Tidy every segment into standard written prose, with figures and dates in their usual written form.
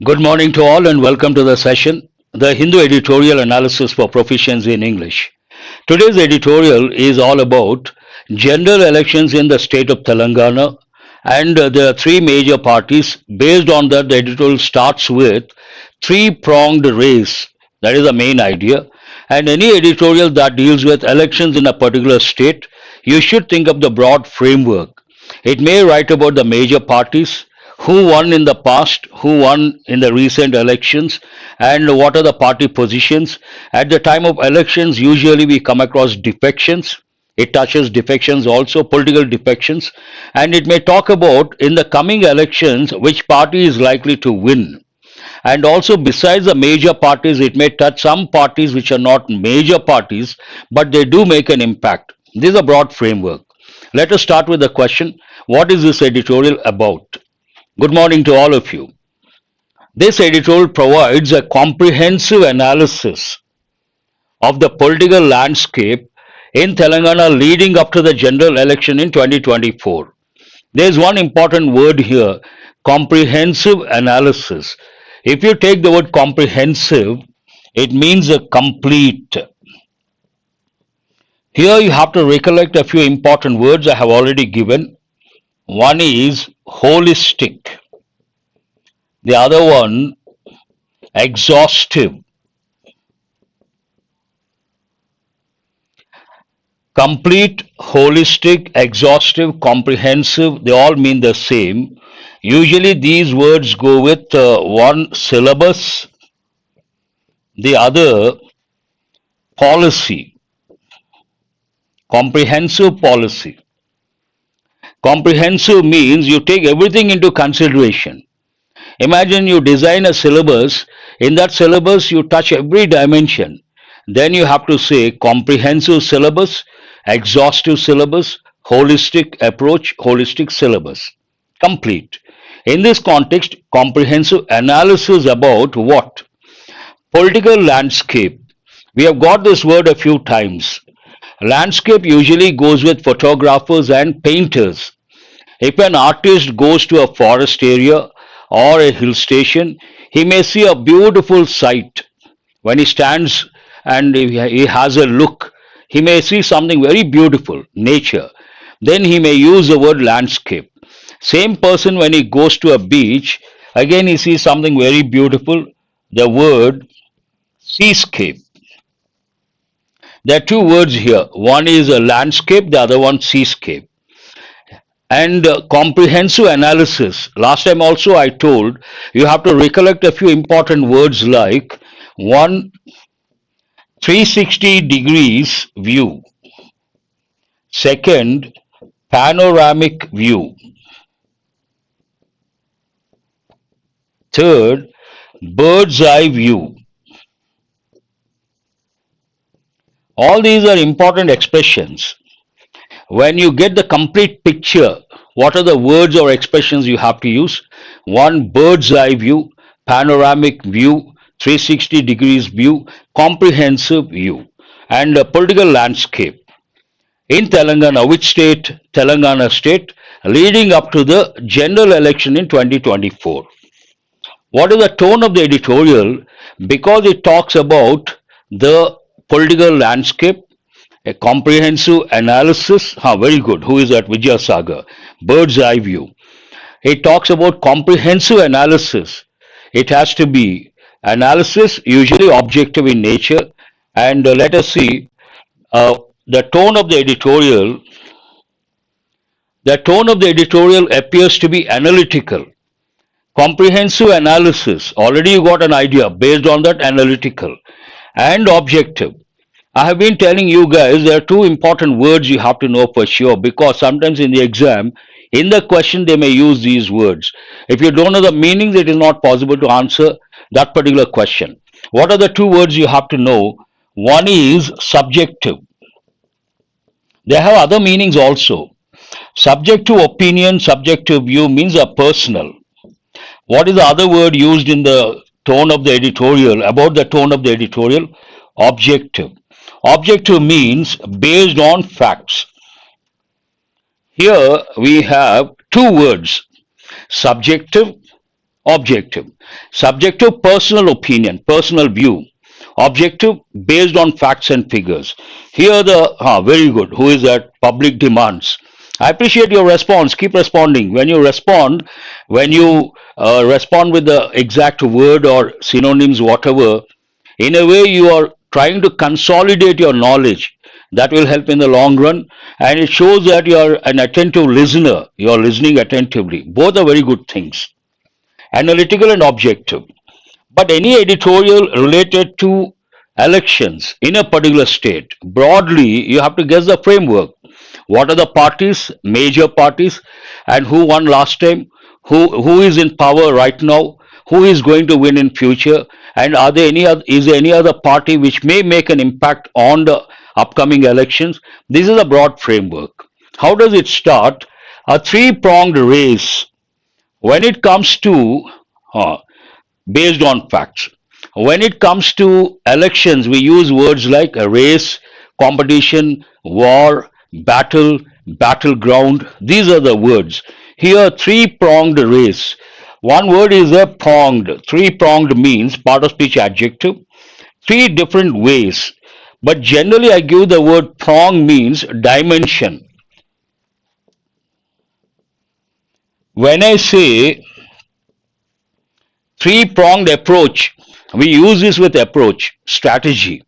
Good morning to all and welcome to the session, the Hindu Editorial Analysis for Proficiency in English. Today's editorial is all about general elections in the state of Telangana, and there are three major parties. Based on that, the editorial starts with three-pronged race. That is the main idea. And any editorial that deals with elections in a particular state, you should think of the broad framework. It may write about the major parties, who won in the past, who won in the recent elections, and what are the party positions. At the time of elections, usually we come across defections. It touches defections also, political defections, and it may talk about in the coming elections which party is likely to win. And also, besides the major parties, it may touch some parties which are not major parties, but they do make an impact. This is a broad framework. Let us start with the question, what is this editorial about? Good morning to all of you. This editorial provides a comprehensive analysis of the political landscape in Telangana leading up to the general election in 2024. There is one important word here, comprehensive analysis. If you take the word comprehensive, it means a complete. Here you have to recollect a few important words I have already given. One is holistic. The other one, exhaustive. Complete, holistic, exhaustive, comprehensive, they all mean the same. Usually these words go with one syllabus, the other policy, comprehensive policy. Comprehensive means you take everything into consideration. Imagine you design a syllabus, in that syllabus you touch every dimension. Then you have to say comprehensive syllabus, exhaustive syllabus, holistic approach, holistic syllabus. Complete. In this context, comprehensive analysis about what? Political landscape. We have got this word a few times. Landscape usually goes with photographers and painters. If an artist goes to a forest area or a hill station, he may see a beautiful sight. When he stands and he has a look, he may see something very beautiful, nature. Then he may use the word landscape. Same person when he goes to a beach, again he sees something very beautiful, the word seascape. There are two words here. One is a landscape, the other one seascape. And comprehensive analysis. Last time also I told you have to recollect a few important words like one, 360 degrees view. Second, panoramic view. Third, bird's eye view. All these are important expressions. When you get the complete picture, what are the words or expressions you have to use? One, bird's eye view, panoramic view, 360 degrees view, comprehensive view, and a political landscape. In Telangana, which state? Telangana state, leading up to the general election in 2024. What is the tone of the editorial? Because it talks about the political landscape, a comprehensive analysis. Very good. Who is that? Vijaya Sagar. Bird's eye view. It talks about comprehensive analysis. It has to be analysis, usually objective in nature. And let us see the tone of the editorial. The tone of the editorial appears to be analytical. Comprehensive analysis. Already you got an idea. Based on that, analytical and objective. I have been telling you guys there are two important words you have to know for sure, because sometimes in the exam, in the question they may use these words. If you don't know the meanings, it is not possible to answer that particular question. What are the two words you have to know? One is subjective. They have other meanings also. Subjective opinion, subjective view means a personal. What is the other word used in the tone of the editorial, about the tone of the editorial? Objective. Objective means based on facts. Here we have two words, subjective Objective. Subjective, personal opinion, personal view. Objective, based on facts and figures. Here very good. Who is that? Public demands. I appreciate your response. Keep responding. When you respond with the exact word or synonyms, whatever, in a way you are trying to consolidate your knowledge. That will help in the long run, and it shows that you are an attentive listener. You are listening attentively. Both are very good things. Analytical and objective. But any editorial related to elections in a particular state, broadly, you have to guess the framework. What are the parties, major parties, and who won last time? Who is in power right now? Who is going to win in future? And is there any other party which may make an impact on the upcoming elections? This is a broad framework. How does it start? A three-pronged race when it comes to based on facts. When it comes to elections, we use words like a race, competition, war, battle, battleground. These are the words. Here, three-pronged race. One word is a pronged. Three-pronged means part of speech adjective. Three different ways. But generally, I give the word prong means dimension. When I say three-pronged approach, we use this with approach, strategy.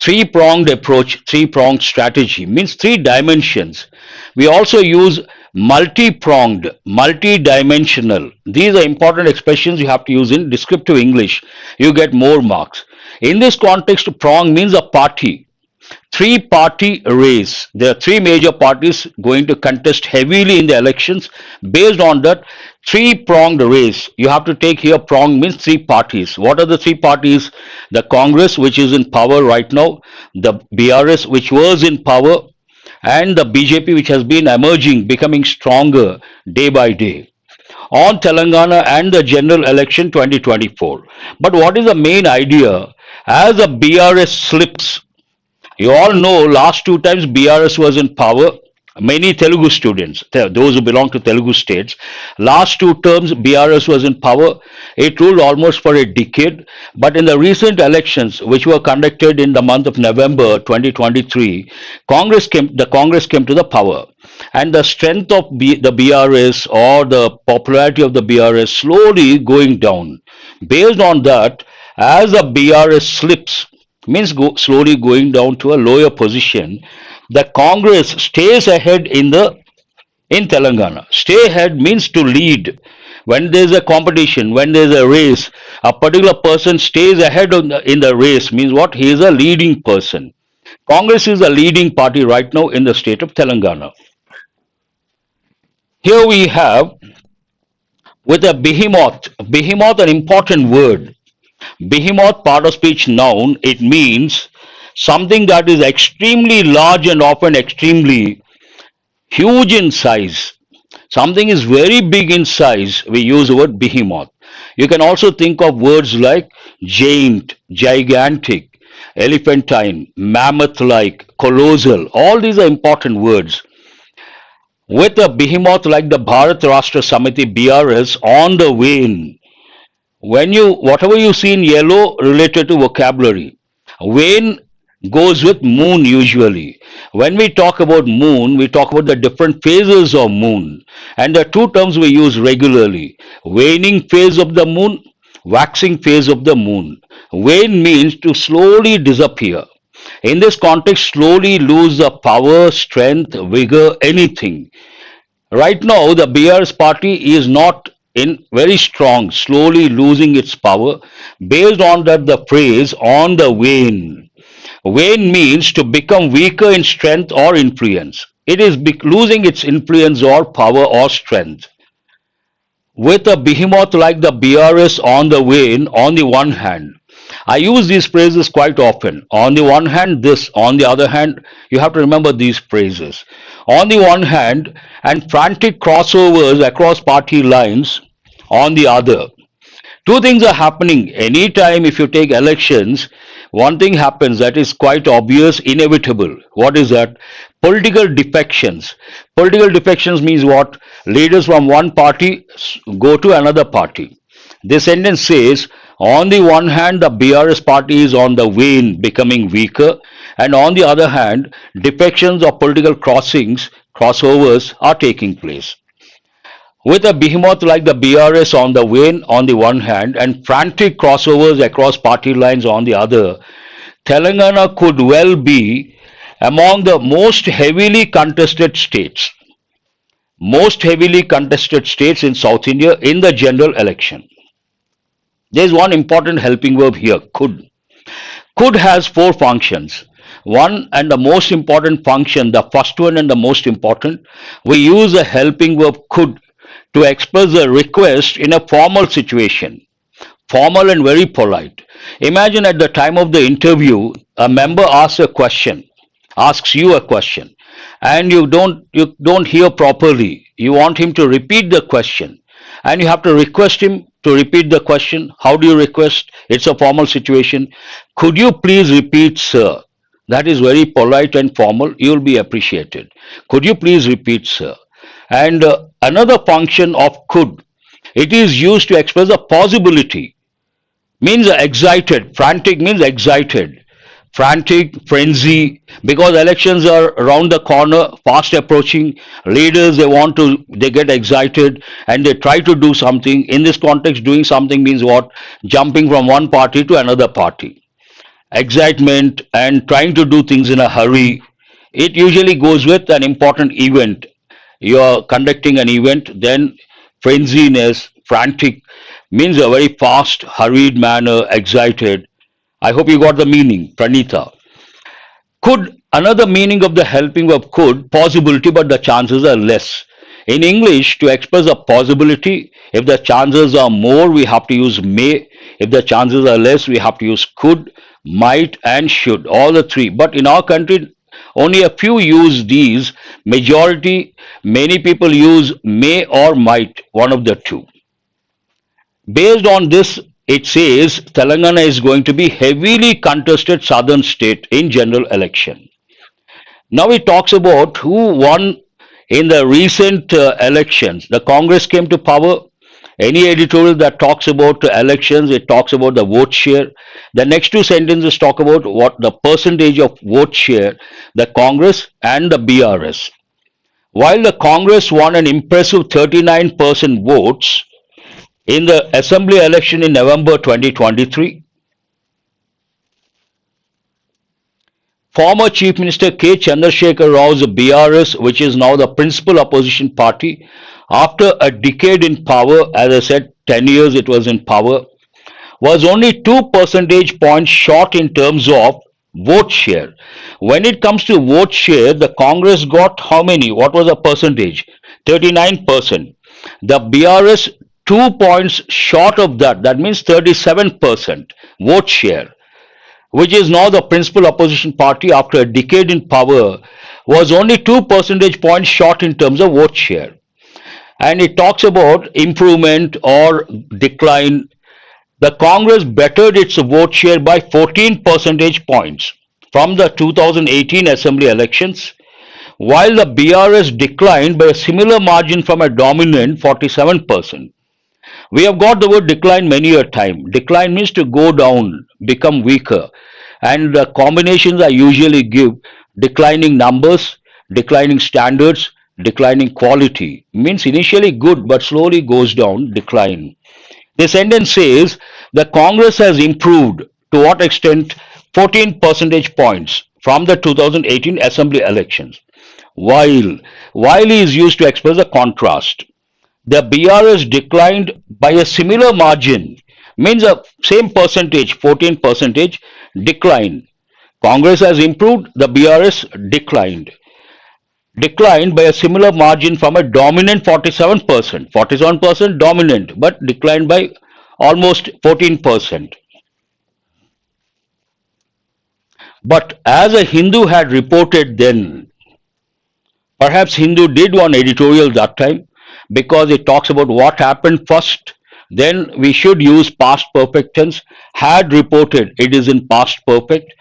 Three-pronged approach, three-pronged strategy means three dimensions. We also use multi-pronged, multi-dimensional. These are important expressions you have to use in descriptive English. You get more marks. In this context, prong means a party. Three-party race. There are three major parties going to contest heavily in the elections. Based on that, three-pronged race. You have to take here prong means three parties. What are the three parties? The Congress, which is in power right now, the BRS, which was in power, and the BJP, which has been emerging, becoming stronger day by day on Telangana and the general election 2024. But what is the main idea? As the BRS slips, you all know last two times BRS was in power. Many Telugu students, those who belong to Telugu states, last two terms BRS was in power. It ruled almost for a decade. But in the recent elections, which were conducted in the month of November 2023, the Congress came to the power. And the strength of the BRS or the popularity of the BRS slowly going down. Based on that, as the BRS slips, means slowly going down to a lower position, the Congress stays ahead in Telangana. Stay ahead means to lead. When there is a competition, when there is a race, a particular person stays ahead in the race means what? He is a leading person. Congress is a leading party right now in the state of Telangana. Here we have with a behemoth. Behemoth, an important word. Behemoth, part of speech noun, it means something that is extremely large and often extremely huge in size. Something is very big in size, we use the word behemoth. You can also think of words like giant, gigantic, elephantine, mammoth-like, colossal. All these are important words. With a behemoth like the Bharat Rashtra Samiti BRS on the wane, whatever you see in yellow related to vocabulary, wane goes with moon usually. When we talk about moon, we talk about the different phases of moon. And the two terms we use regularly. Waning phase of the moon, waxing phase of the moon. Wane means to slowly disappear. In this context, slowly lose the power, strength, vigor, anything. Right now, the BRS party is not in very strong, slowly losing its power. Based on that, the phrase on the wane. Wane means to become weaker in strength or influence. It is losing its influence or power or strength. With a behemoth like the BRS on the wane, on the one hand, I use these phrases quite often. On the one hand, this. On the other hand, you have to remember these phrases. On the one hand, and frantic crossovers across party lines on the other. Two things are happening. Anytime if you take elections, one thing happens that is quite obvious, inevitable. What is that? Political defections. Political defections means what? Leaders from one party go to another party. This sentence says, on the one hand, the BRS party is on the wane, becoming weaker, and on the other hand, defections or political crossovers are taking place. With a behemoth like the BRS on the wane on the one hand and frantic crossovers across party lines on the other, Telangana could well be among the most heavily contested states in South India in the general election. There is one important helping verb here, could. Could has four functions. One and the most important function, the first one and the most important, we use a helping verb could to express a request in a formal situation, formal and very polite. Imagine at the time of the interview, a member asks you a question, and you don't hear properly. You want him to repeat the question, and you have to request him to repeat the question. How do you request? It's a formal situation. Could you please repeat, sir? That is very polite and formal. You will be appreciated. Could you please repeat, sir? And another function of could, it is used to express a possibility, means excited. Frantic means excited. Frantic, frenzy, because elections are around the corner, fast approaching. Leaders, they get excited and they try to do something. In this context, doing something means what? Jumping from one party to another party. Excitement and trying to do things in a hurry. It usually goes with an important event. You are conducting an event, then frenziness, frantic means a very fast, hurried manner, excited. I hope you got the meaning, Pranita. Could, another meaning of the helping verb could, possibility, but the chances are less. In English, to express a possibility, if the chances are more, we have to use may. If the chances are less, we have to use could, might, and should, all the three. But in our country, only a few use these. Many people use may or might, one of the two. Based on this, it says Telangana is going to be heavily contested southern state in general election. Now it talks about who won in the recent elections. The Congress came to power. Any editorial that talks about elections, it talks about the vote share. The next two sentences talk about what the percentage of vote share, the Congress and the BRS. While the Congress won an impressive 39% votes in the assembly election in November 2023, former Chief Minister K. Chandrasekhar Rao's BRS, which is now the principal opposition party, after a decade in power, as I said, 10 years it was in power, was only 2 percentage points short in terms of vote share. When it comes to vote share, the Congress got how many? What was the percentage? 39%. The BRS 2 points short of that, that means 37% vote share, which is now the principal opposition party after a decade in power, was only 2 percentage points short in terms of vote share. And it talks about improvement or decline. The Congress bettered its vote share by 14 percentage points from the 2018 assembly elections, while the BRS declined by a similar margin from a dominant 47%. We have got the word decline many a time. Decline means to go down, become weaker. And the combinations I usually give: declining numbers, declining standards, declining quality. Means initially good but slowly goes down, decline. The sentence says the Congress has improved to what extent? 14 percentage points from the 2018 assembly elections. While is used to express a contrast. The BRS declined by a similar margin, means a same percentage, 14 percentage decline. Congress has improved, the BRS declined by a similar margin from a dominant 47% dominant, but declined by almost 14%. But as a Hindu had reported then, perhaps Hindu did one editorial that time, because it talks about what happened first, then we should use past perfect tense. Had reported, it is in past perfect.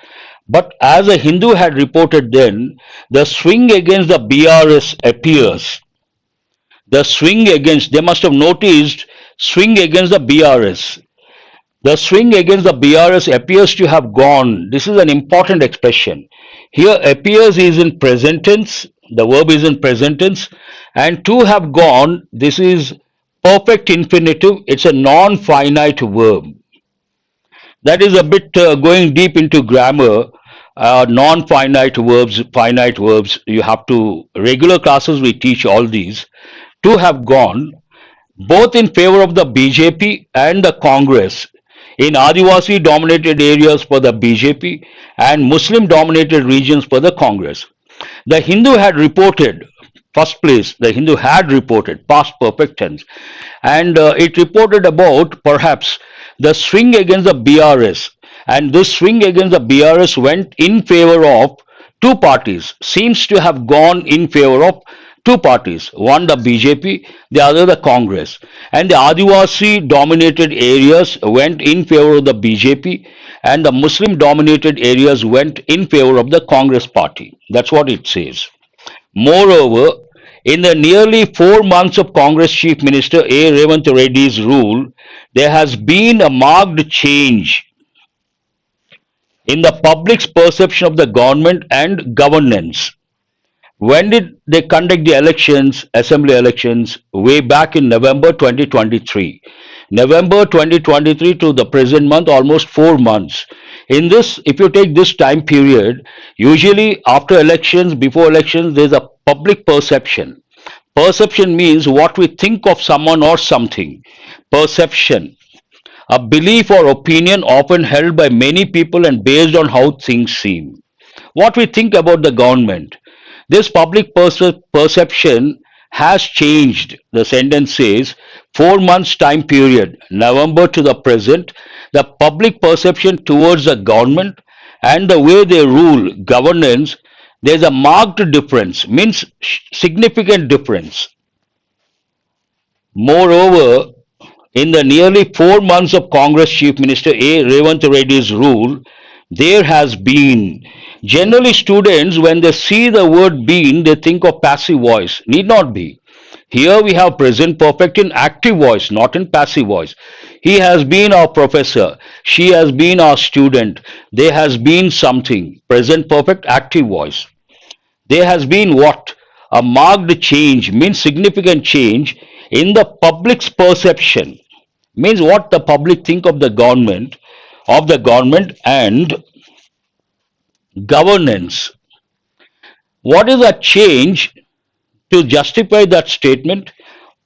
But as a Hindu had reported then, the swing against the BRS appears. The swing against, they must have noticed swing against the BRS. The swing against the BRS appears to have gone. This is an important expression. Here appears is in present tense, the verb is in present tense, and to have gone, this is perfect infinitive, it's a non-finite verb. That is a bit going deep into grammar. Non-finite verbs, finite verbs, you have to, regular classes we teach all these. To have gone, both in favor of the BJP and the Congress, in Adivasi dominated areas for the BJP and Muslim dominated regions for the Congress. The Hindu had reported, first place, the Hindu had reported, past perfect tense, and it reported about perhaps the swing against the BRS. And this swing against the BRS went in favor of two parties, seems to have gone in favor of two parties, one the BJP, the other the Congress. And the Adivasi dominated areas went in favor of the BJP and the Muslim dominated areas went in favor of the Congress party. That's what it says. Moreover, in the nearly 4 months of Congress Chief Minister A. Revant Reddy's rule, there has been a marked change in the public's perception of the government and governance. When did they conduct the elections, assembly elections? Way back in November 2023. November 2023 to the present month, almost 4 months. In this, if you take this time period, usually after elections, before elections, there's a public perception. Perception means what we think of someone or something. Perception, a belief or opinion often held by many people and based on how things seem. What we think about the government. This public perception has changed. The sentence says 4 months time period, November to the present, the public perception towards the government and the way they rule, governance, there's a marked difference, means significant difference. Moreover, in the nearly 4 months of Congress Chief Minister A. Revant Reddy's rule, there has been. Generally, students, when they see the word been, they think of passive voice. Need not be. Here we have present perfect in active voice, not in passive voice. He has been our professor. She has been our student. There has been something. Present perfect active voice. There has been what? A marked change, means significant change in the public's perception. Means what the public think of the government and governance. What is a change? To justify that statement,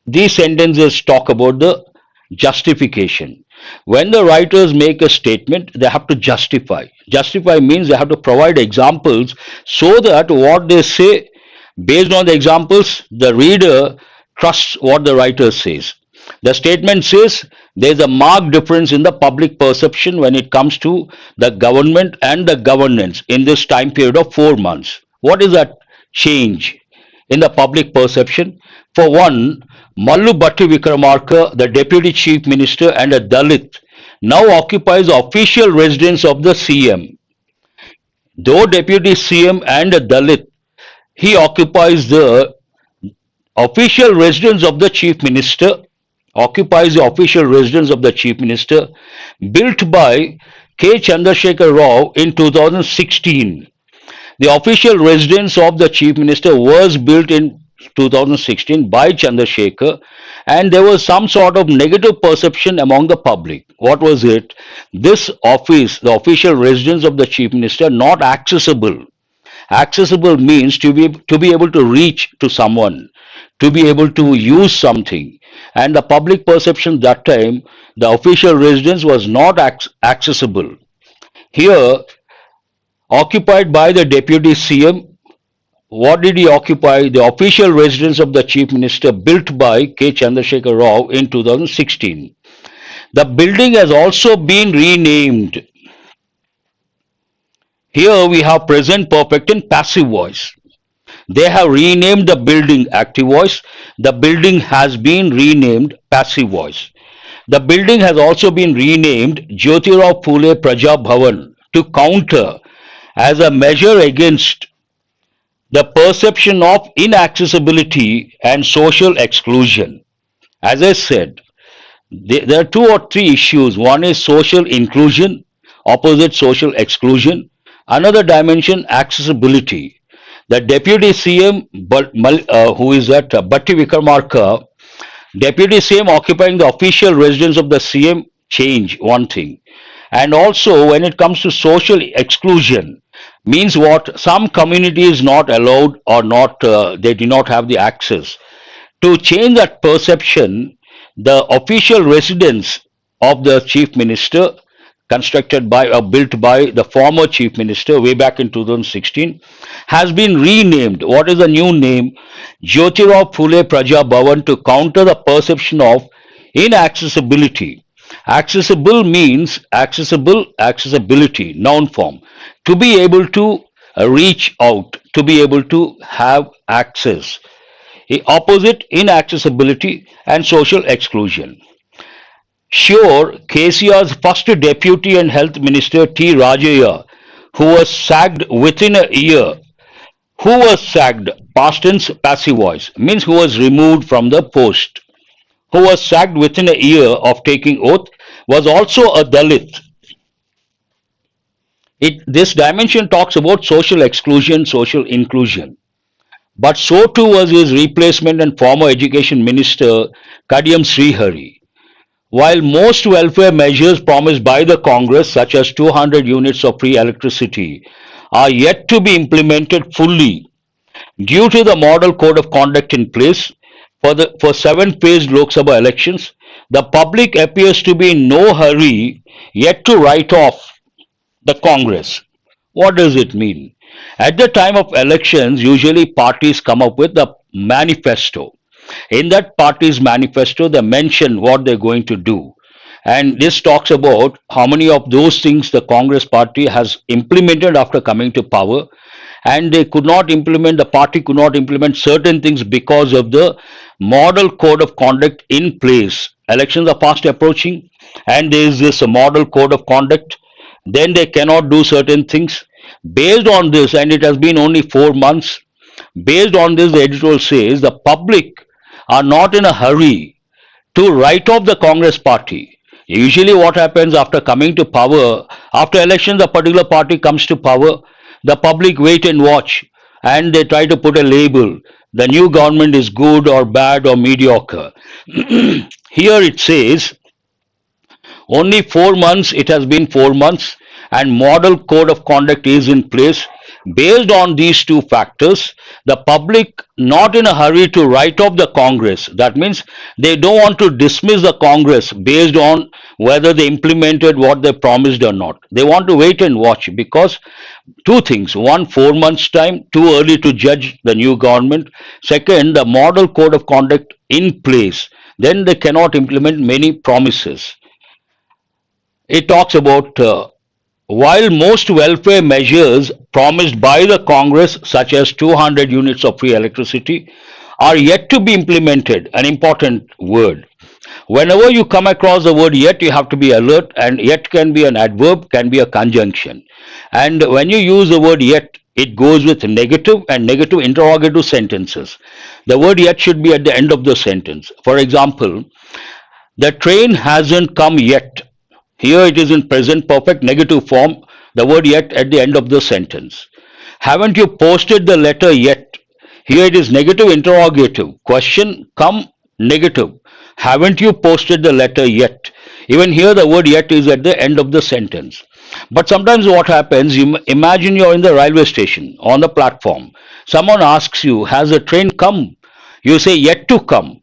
these sentences talk about the justification. When the writers make a statement, they have to justify. Justify means they have to provide examples so that what they say, based on the examples, the reader trusts what the writer says. The statement says there's a marked difference in the public perception when it comes to the government and the governance in this time period of 4 months. What is that change in the public perception? For one, Mallu Bhatti Vikramarka, the Deputy Chief Minister and a Dalit, now occupies the official residence of the CM. Though Deputy CM and a Dalit, he occupies the official residence of the Chief Minister, built by K. Chandrasekhar Rao in 2016. The official residence of the Chief Minister was built in 2016 by Chandrasekhar, and there was some sort of negative perception among the public. What was it? This office, the official residence of the Chief Minister, not accessible. Accessible means to be able to reach to someone, to be able to use something. And the public perception that time, the official residence was not accessible. Here, occupied by the Deputy CM, what did he occupy? The official residence of the Chief Minister built by K. Chandrasekhar Rao in 2016. The building has also been renamed. Here we have present perfect in passive voice. They have renamed the building active voice. The building has been renamed passive voice. The building has also been renamed Jyotirao Phule Praja Bhavan to counter as a measure against the perception of inaccessibility and social exclusion. As I said, There are two or three issues. One is social inclusion, opposite social exclusion. Another dimension, accessibility. The Deputy CM, who is that, Bhatti Vikramarka, Deputy CM occupying the official residence of the CM, change, one thing. And also, when it comes to social exclusion, means what? Some community is not allowed or not, they do not have the access. To change that perception, the official residence of the chief minister, constructed by or built by the former chief minister way back in 2016, has been renamed. What is the new name? Jyotirao Phule Praja Bhavan, to counter the perception of inaccessibility. Accessible means accessibility, noun form. To be able to reach out, to be able to have access. Opposite, inaccessibility and social exclusion. Sure, KCR's first deputy and health minister T. Rajaya, who was sacked within a year, who was sacked, past tense passive voice, means who was removed from the post, who was sacked within a year of taking oath, was also a Dalit. This dimension talks about social exclusion, social inclusion. But so too was his replacement and former education minister Kadiyam Srihari. While most welfare measures promised by the Congress, such as 200 units of free electricity, are yet to be implemented fully due to the model code of conduct in place for seven-phased Lok Sabha elections, the public appears to be in no hurry yet to write off the Congress. What does it mean? At the time of elections, usually parties come up with a manifesto. In that party's manifesto, they mention what they're going to do. And this talks about how many of those things the Congress party has implemented after coming to power. And they could not implement, the party could not implement certain things because of the model code of conduct in place. Elections are fast approaching, and there is this model code of conduct. Then they cannot do certain things. Based on this, and it has been only 4 months, based on this, the editorial says the public are not in a hurry to write off the Congress party. Usually, what happens after coming to power, after elections, a particular party comes to power, the public wait and watch, and they try to put a label. The new government is good or bad or mediocre. Here it says only 4 months, it has been 4 months, and model code of conduct is in place. Based on these two factors, the public not in a hurry to write off the Congress. That means they don't want to dismiss the Congress based on whether they implemented what they promised or not. They want to wait and watch because two things. One, 4 months time, too early to judge the new government. Second, the model code of conduct in place. Then they cannot implement many promises. It talks about while most welfare measures promised by the Congress, such as 200 units of free electricity, are yet to be implemented, an important word. Whenever you come across the word yet, you have to be alert, and yet can be an adverb, can be a conjunction. And when you use the word yet, it goes with negative and negative interrogative sentences. The word yet should be at the end of the sentence. For example, the train hasn't come yet. Here it is in present perfect negative form, the word yet at the end of the sentence. Haven't you posted the letter yet? Here it is negative interrogative. Question, come, negative. Haven't you posted the letter yet? Even here the word yet is at the end of the sentence. But sometimes what happens, you imagine you're in the railway station, on the platform. Someone asks you, has the train come? You say, yet to come.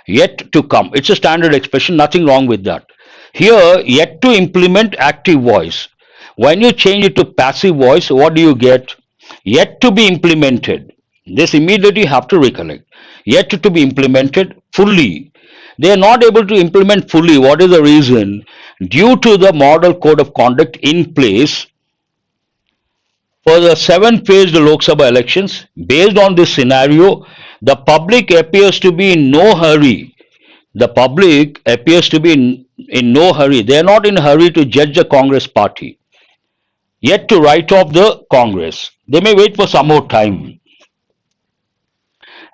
Yet to come. It's a standard expression, nothing wrong with that. Here, yet to implement active voice. When you change it to passive voice, what do you get? Yet to be implemented. This immediately you have to recollect. Yet to be implemented fully. They are not able to implement fully. What is the reason? Due to the model code of conduct in place for the seven-phased Lok Sabha elections. Based on this scenario, the public appears to be in no hurry. The public appears to be in no hurry. They are not in a hurry to judge the Congress party, yet to write off the Congress. They may wait for some more time.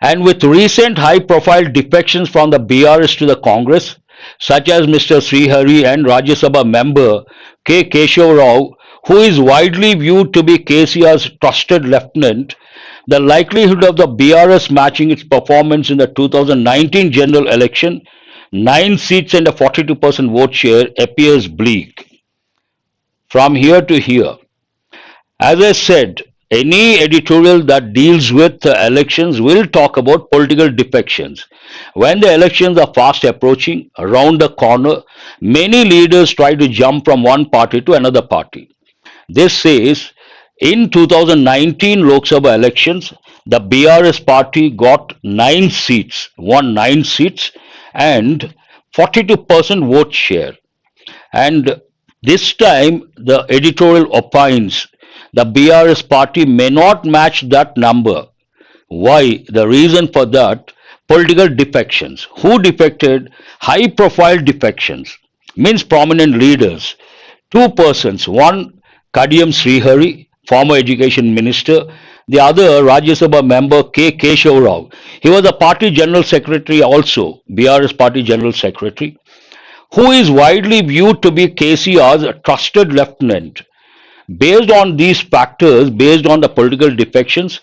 And with recent high profile defections from the BRS to the Congress, such as Mr. Srihari and Rajya Sabha member K. Keshav Rao, who is widely viewed to be KCR's trusted lieutenant, the likelihood of the BRS matching its performance in the 2019 general election, 9 seats and a 42% vote share, appears bleak. From here to here, as I said, any editorial that deals with elections will talk about political defections. When the elections are fast approaching, around the corner, many leaders try to jump from one party to another party. This says in 2019 Lok Sabha elections, the BRS party got 9 seats, won 9 seats, and 42% vote share. And this time, the editorial opines the BRS party may not match that number. Why? The reason for that, political defections. Who defected? High profile defections, means prominent leaders. Two persons, one Kadiyam Srihari, former education minister, the other Rajya Sabha member K. Keshav Rao. He was a party general secretary also, BRS party general secretary, who is widely viewed to be KCR's trusted lieutenant. Based on these factors, based on the political defections,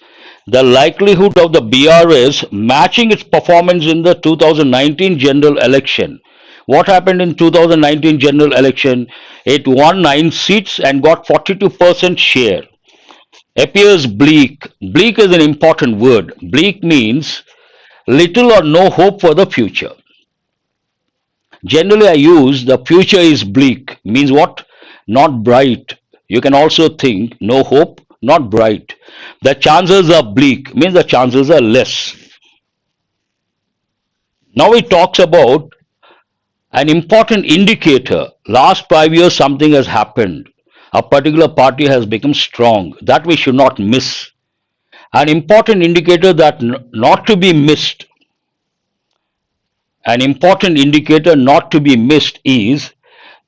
the likelihood of the BRS matching its performance in the 2019 general election. What happened in 2019 general election? It won 9 seats and got 42% share. Appears bleak. Bleak is an important word. Bleak means little or no hope for the future. Generally, I use the future is bleak, means what? Not bright. You can also think no hope, not bright. The chances are bleak, means the chances are less. Now it talks about an important indicator. Last 5 years, something has happened. A particular party has become strong. That we should not miss. An important indicator that not to be missed. An important indicator not to be missed is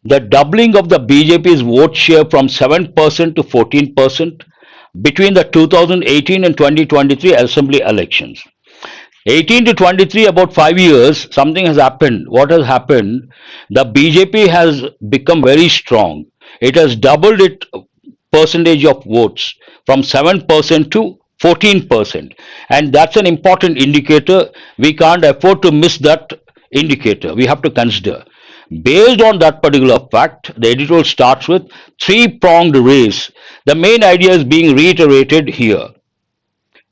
the doubling of the BJP's vote share from 7% to 14% between the 2018 and 2023 assembly elections. 18 to 23, about 5 years, something has happened. What has happened? The BJP has become very strong. It has doubled its percentage of votes from 7% to 14%. And that's an important indicator. We can't afford to miss that indicator. We have to consider. Based on that particular fact, the editorial starts with three-pronged race. The main idea is being reiterated here.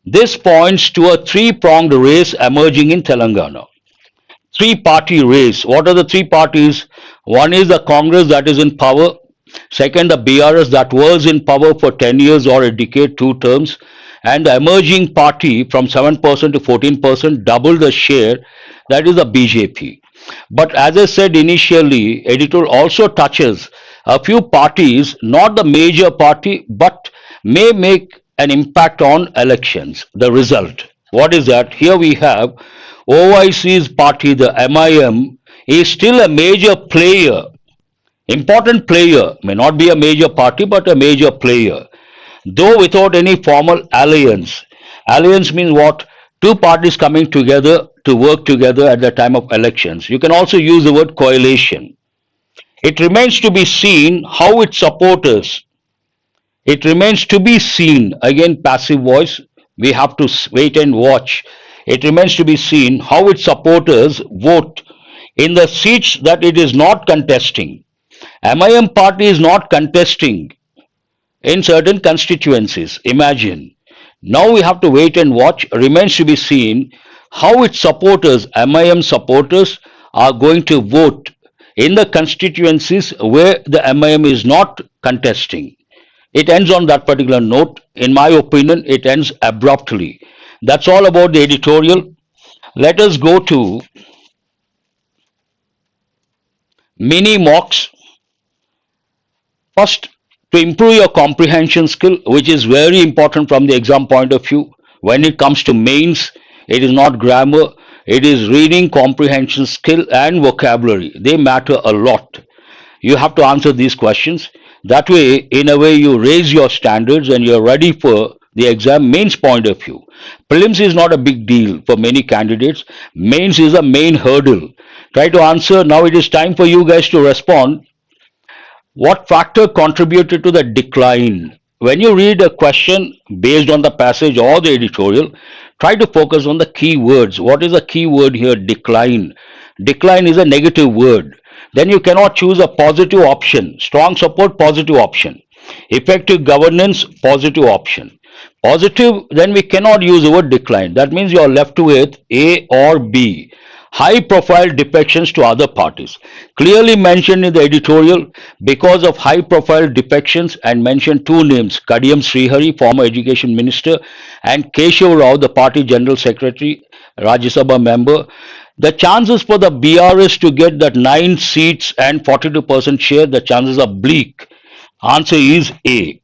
This points to a three-pronged race emerging in Telangana. Three-party race. What are the three parties? One is the Congress that is in power. Second, the BRS that was in power for 10 years or a decade, 2 terms. And the emerging party from 7% to 14%, double the share, that is the BJP. But as I said initially, editorial also touches a few parties, not the major party, but may make an impact on elections, the result. What is that? Here we have OIC's party, the MIM, is still a major player, important player, may not be a major party, but a major player, though without any formal alliance. Alliance means what? Two parties coming together to work together at the time of elections. You can also use the word coalition. It remains to be seen how its supporters, it remains to be seen, again passive voice, we have to wait and watch. It remains to be seen how its supporters vote in the seats that it is not contesting. MIM party is not contesting in certain constituencies. Imagine. Now we have to wait and watch. Remains to be seen how its supporters, MIM supporters, are going to vote in the constituencies where the MIM is not contesting. It ends on that particular note. In my opinion, it ends abruptly. That's all about the editorial. Let us go to mini mocks. First, to improve your comprehension skill, which is very important from the exam point of view. When it comes to mains, it is not grammar, it is reading comprehension skill and vocabulary. They matter a lot. You have to answer these questions. That way, in a way, you raise your standards and you're ready for the exam mains point of view. Prelims is not a big deal for many candidates. Mains is a main hurdle. Try to answer. Now it is time for you guys to respond. What factor contributed to the decline? When you read a question based on the passage or the editorial, try to focus on the key words. What is the key word here? Decline. Decline is a negative word. Then you cannot choose a positive option. Strong support, positive option. Effective governance, positive option. Positive, then we cannot use the word decline. That means you are left with A or B. High profile defections to other parties. Clearly mentioned in the editorial because of high profile defections and mentioned two names, Kadiyam Srihari, former education minister, and Keshav Rao, the party general secretary, Rajya Sabha member. The chances for the BRS to get that 9 seats and 42% share, the chances are bleak. Answer is A.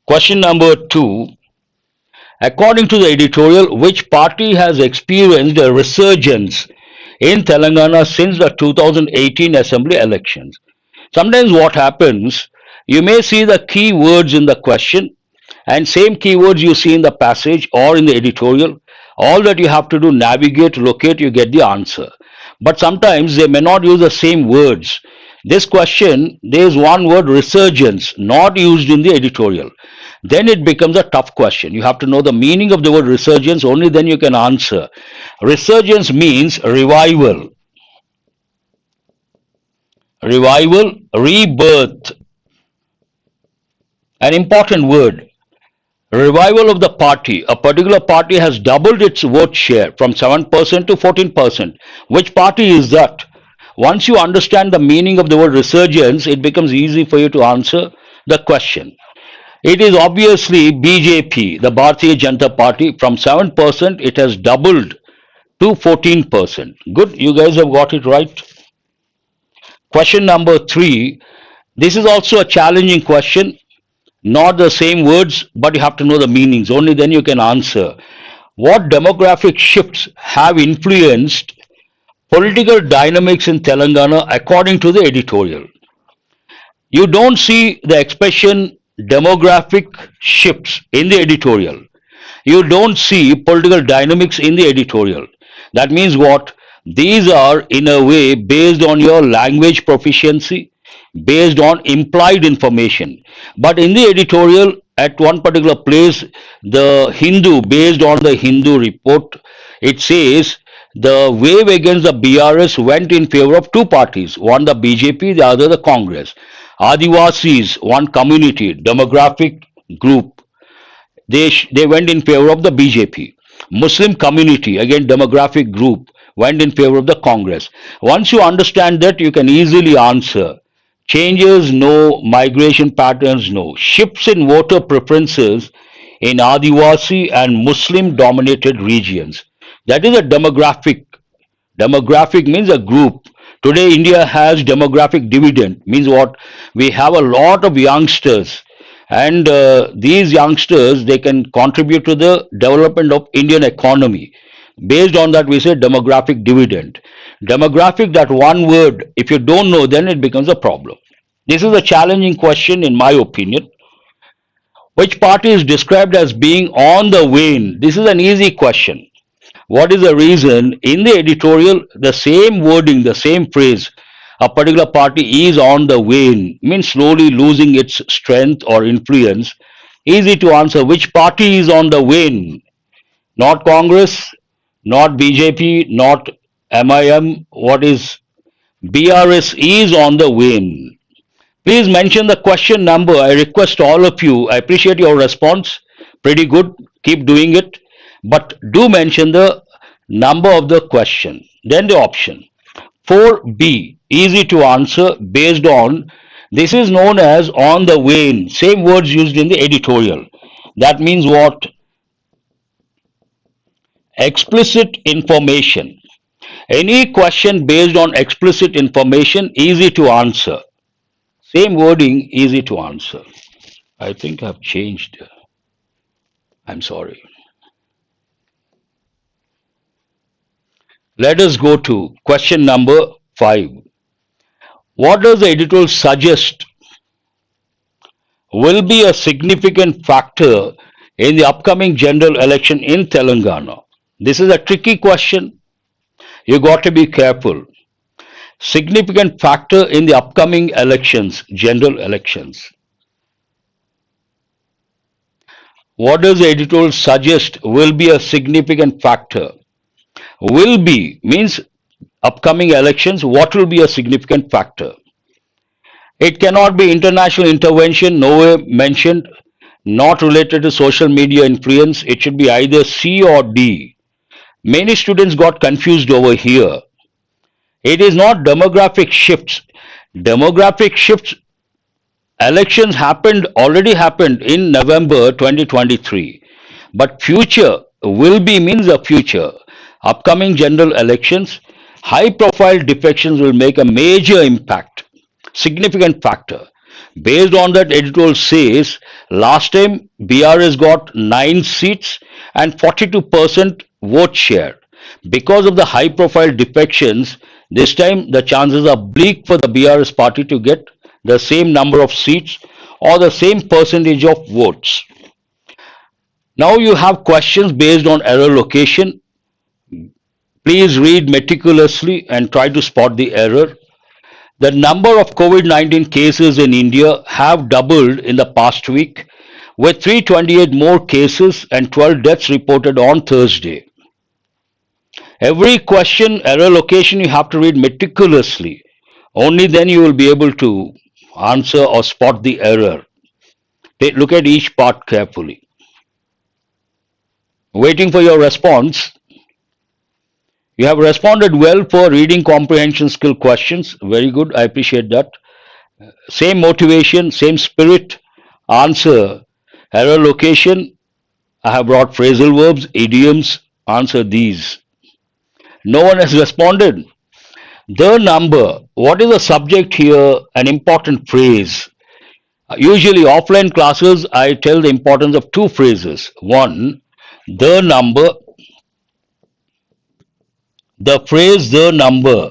Question number 2. According to the editorial, which party has experienced a resurgence in Telangana since the 2018 assembly elections? Sometimes what happens, you may see the key words in the question and same keywords you see in the passage or in the editorial. All that you have to do, navigate, locate, you get the answer. But sometimes they may not use the same words. This question, there is one word, resurgence, not used in the editorial. Then it becomes a tough question. You have to know the meaning of the word resurgence, only then you can answer. Resurgence means revival. Revival, rebirth. An important word. Revival of the party. A particular party has doubled its vote share from 7% to 14%. Which party is that? Once you understand the meaning of the word resurgence, it becomes easy for you to answer the question. It is obviously BJP, the Bharatiya Janata Party. From 7%, it has doubled to 14%. Good, you guys have got it right. Question number 3. This is also a challenging question. Not the same words, but you have to know the meanings. Only then you can answer. What demographic shifts have influenced political dynamics in Telangana according to the editorial? You don't see the expression demographic shifts in the editorial. You don't see political dynamics in the editorial. That means what? These are in a way based on your language proficiency, based on implied information. But in the editorial, at one particular place, the Hindu, based on the Hindu report, it says the wave against the BRS went in favor of two parties, one the BJP, the other the Congress. Adivasis, one community, demographic group, they went in favor of the BJP. Muslim community, again demographic group, went in favor of the Congress. Once you understand that, you can easily answer. Changes, no. Migration patterns, no. Shifts in voter preferences in Adivasi and Muslim dominated regions. That is a demographic. Demographic means a group. Today, India has demographic dividend. Means what? We have a lot of youngsters, and these youngsters, they can contribute to the development of Indian economy. Based on that, we say demographic dividend. Demographic, that one word, if you don't know, then it becomes a problem. This is a challenging question, in my opinion. Which party is described as being on the wane? This is an easy question. What is the reason? In the editorial, the same wording, the same phrase, a particular party is on the wane, means slowly losing its strength or influence. Easy to answer. Which party is on the wane? Not Congress, not BJP, not MIM. What is BRS is on the wane? Please mention the question number. I request all of you. I appreciate your response. Pretty good. Keep doing it. But do mention the number of the question. Then the option. 4B. Easy to answer based on. This is known as on the wane. Same words used in the editorial. That means what? Explicit information. Any question based on explicit information, easy to answer. Same wording, easy to answer. I think I've changed. I'm sorry. Let us go to question number 5. What does the editorial suggest will be a significant factor in the upcoming general election in Telangana? This is a tricky question. You got to be careful. Significant factor in the upcoming elections, general elections. What does the editorial suggest will be a significant factor? Will be means upcoming elections, what will be a significant factor? It cannot be international intervention, nowhere mentioned, not related to social media influence. It should be either C or D. Many students got confused over here. It is not demographic shifts. Demographic shifts, elections already happened in November 2023. But future will be means the future. Upcoming general elections, high profile defections will make a major impact, significant factor. Based on that, editorial says last time BRS got 9 seats and 42% vote share. Because of the high profile defections, this time the chances are bleak for the BRS party to get the same number of seats or the same percentage of votes. Now you have questions based on error location. Please read meticulously and try to spot the error. The number of COVID-19 cases in India have doubled in the past week, with 328 more cases and 12 deaths reported on Thursday. Every question, error location, you have to read meticulously. Only then you will be able to answer or spot the error. Look at each part carefully. Waiting for your response. You have responded well for reading comprehension skill questions. Very good. I appreciate that. Same motivation, same spirit. Answer. Error location. I have brought phrasal verbs, idioms. Answer these. No one has responded. The number. What is the subject here? An important phrase. Usually offline classes, I tell the importance of two phrases. One, the number. The phrase the number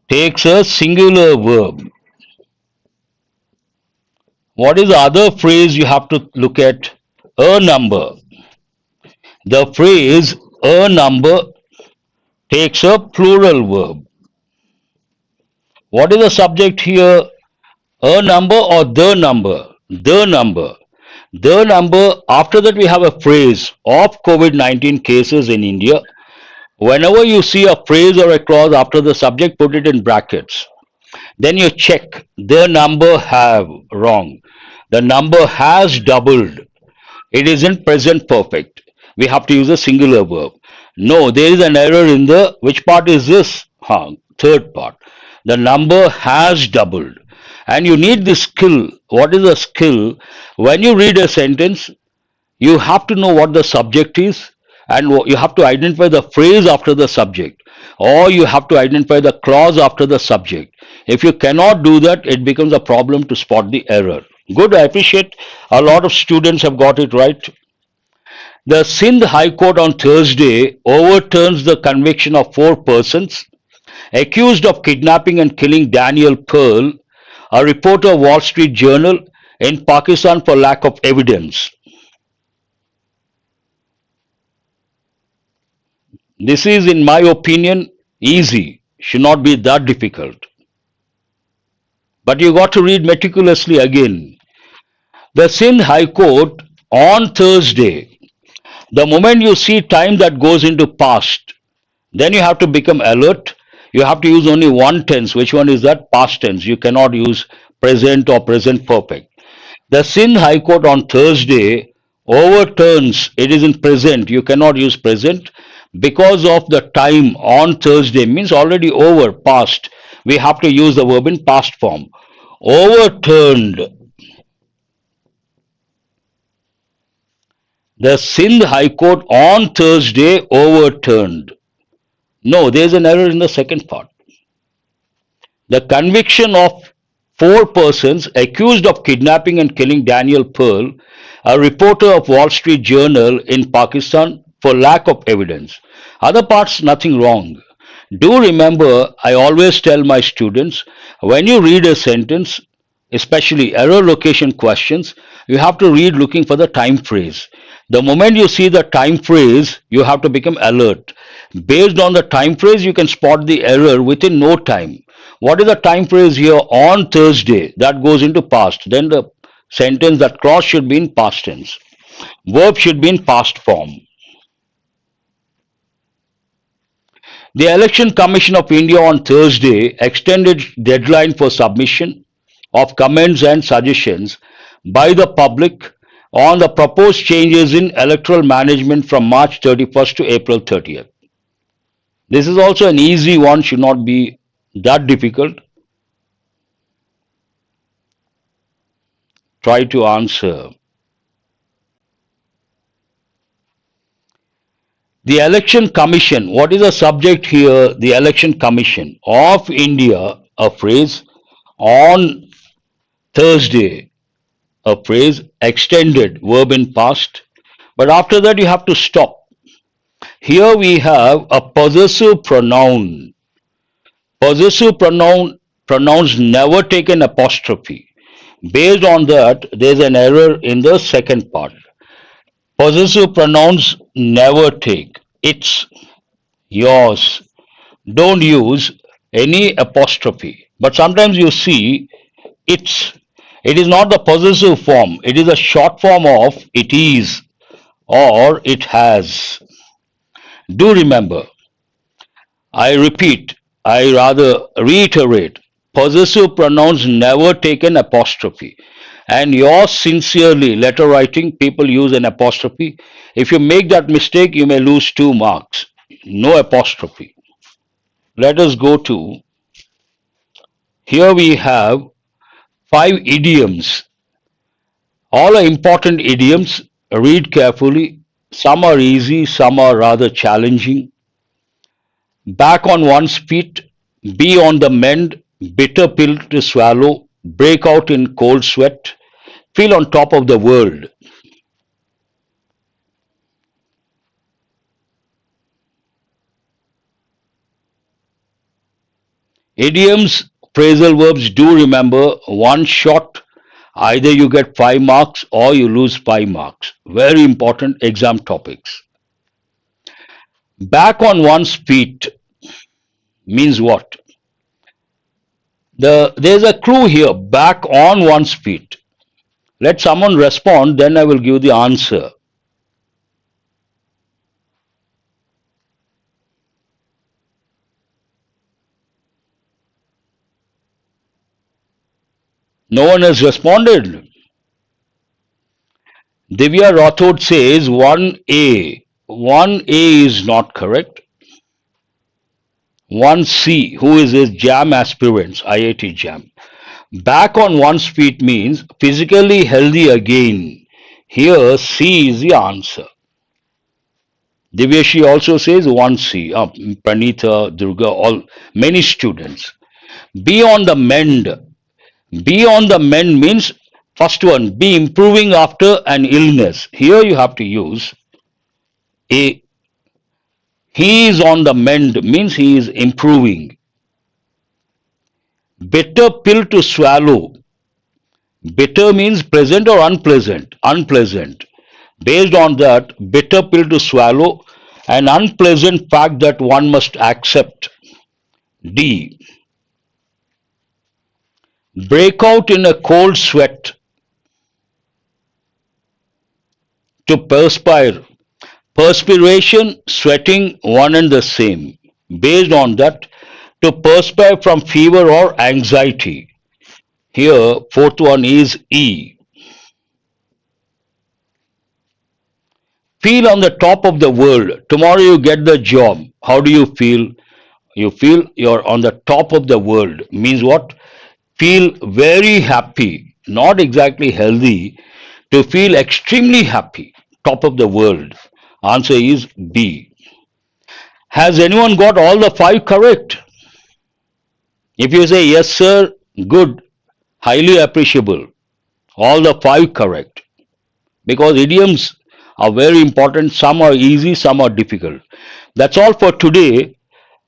takes a singular verb. What is the other phrase you have to look at? A number. The phrase a number takes a plural verb. What is the subject here? A number or the number? The number. The number, after that we have a phrase of COVID-19 cases in India. Whenever you see a phrase or a clause after the subject, put it in brackets. Then you check. The number have, wrong. The number has doubled. It is in present perfect. We have to use a singular verb. No, there is an error in the, which part is this? Third part. The number has doubled. And you need this skill. What is the skill? When you read a sentence, you have to know what the subject is, and you have to identify the phrase after the subject, or you have to identify the clause after the subject. If you cannot do that, it becomes a problem to spot the error. Good, I appreciate a lot of students have got it right. The Sindh High Court on Thursday overturns the conviction of 4 persons accused of kidnapping and killing Daniel Pearl, a reporter of Wall Street Journal, in Pakistan for lack of evidence. This is, in my opinion, easy. Should not be that difficult. But you got to read meticulously again. The Sindh High Court on Thursday. The moment you see time that goes into past, then you have to become alert. You have to use only one tense. Which one is that? Past tense. You cannot use present or present perfect. The Sindh High Court on Thursday overturns. It is in present. You cannot use present. Because of the time on Thursday means already over, past. We have to use the verb in past form. Overturned. The Sindh High Court on Thursday overturned. No, there is an error in the second part. The conviction of 4 persons accused of kidnapping and killing Daniel Pearl, a reporter of Wall Street Journal in Pakistan, for lack of evidence. Other parts, nothing wrong. Do remember, I always tell my students, when you read a sentence, especially error location questions, you have to read looking for the time phrase. The moment you see the time phrase, you have to become alert. Based on the time phrase, you can spot the error within no time. What is the time phrase here? On Thursday. That goes into past. Then the sentence, that clause should be in past tense. Verb should be in past form. The Election Commission of India on Thursday extended deadline for submission of comments and suggestions by the public on the proposed changes in electoral management from March 31st to April 30th. This is also an easy one, should not be that difficult. Try to answer. The Election Commission, what is the subject here? The Election Commission of India, a phrase, on Thursday, a phrase, extended, verb in past, but after that you have to stop. Here we have a possessive pronoun. Possessive pronouns never take an apostrophe. Based on that, there is an error in the second part. Possessive pronouns never take. It's, yours. Don't use any apostrophe. But sometimes you see it's. It is not the possessive form. It is a short form of it is or it has. Do remember, I repeat, I rather reiterate, possessive pronouns never take an apostrophe. And yours sincerely, letter writing, people use an apostrophe. If you make that mistake, you may lose 2 marks. No apostrophe. Let us go to, here we have 5 idioms. All are important idioms. Read carefully. Some are easy, some are rather challenging. Back on one's feet, be on the mend, bitter pill to swallow, break out in cold sweat, feel on top of the world. Idioms, phrasal verbs, do remember, one shot, either you get 5 marks or you lose 5 marks. Very important exam topics. Back on one's feet means what? There's a clue here, back on one's feet. Let someone respond, then I will give the answer. No one has responded. Divya Rathod says 1A. 1A is not correct. 1C, who is his JAM aspirants, IIT JAM. Back on one's feet means physically healthy again. Here C is the answer. Divyashi also says 1C. Pranitha, Durga, all many students. Be on the mend. Be on the mend means first one, be improving after an illness. Here you have to use a. He is on the mend means he is improving. Bitter pill to swallow. Bitter means pleasant or unpleasant? Unpleasant. Based on that, bitter pill to swallow, an unpleasant fact that one must accept. D. Break out in a cold sweat. To perspire. Perspiration, sweating, one and the same. Based on that, to perspire from fever or anxiety. Here, fourth one is E. Feel on the top of the world. Tomorrow you get the job. How do you feel? You feel you're on the top of the world. Means what? Feel very happy. Not exactly healthy. To feel extremely happy. Top of the world. Answer is B. Has anyone got all the 5 correct? If you say yes sir, good, highly appreciable. All the 5 correct. Because idioms are very important. Some are easy, some are difficult. That's all for today.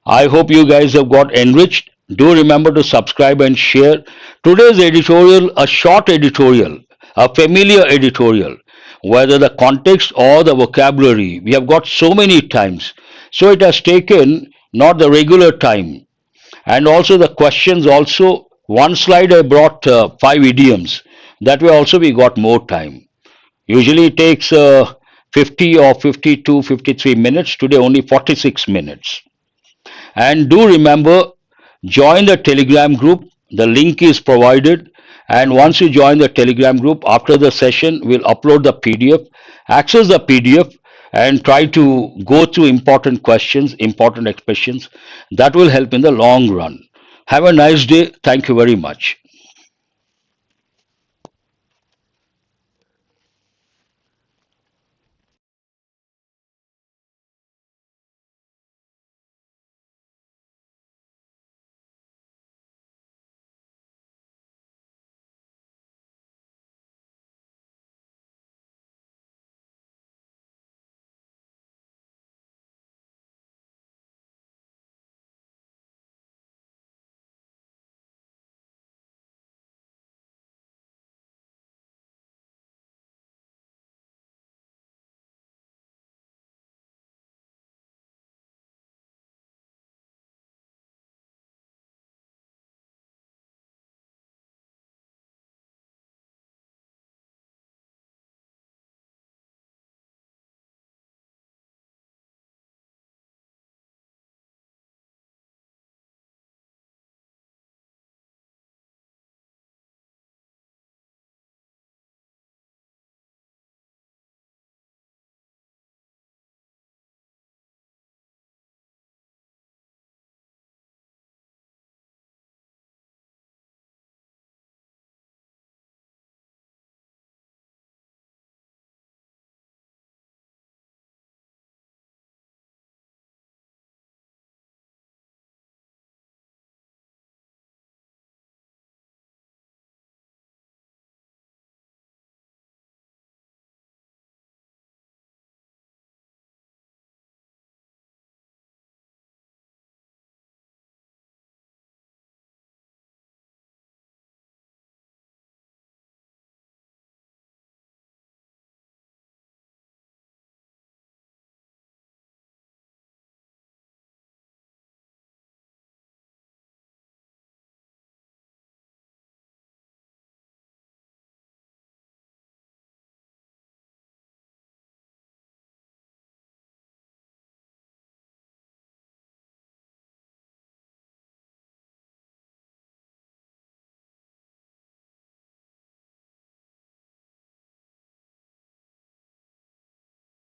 I hope you guys have got enriched. Do remember to subscribe and share. Today's editorial, a short editorial, a familiar editorial, whether the context or the vocabulary, we have got so many times. So it has taken not the regular time. And also the questions also, one slide I brought five idioms. That way also we got more time. Usually it takes 50 or 52, 53 minutes. Today only 46 minutes. And do remember, join the Telegram group. The link is provided. And once you join the Telegram group, after the session, we'll upload the PDF, access the PDF, and try to go through important questions, important expressions. That will help in the long run. Have a nice day. Thank you very much.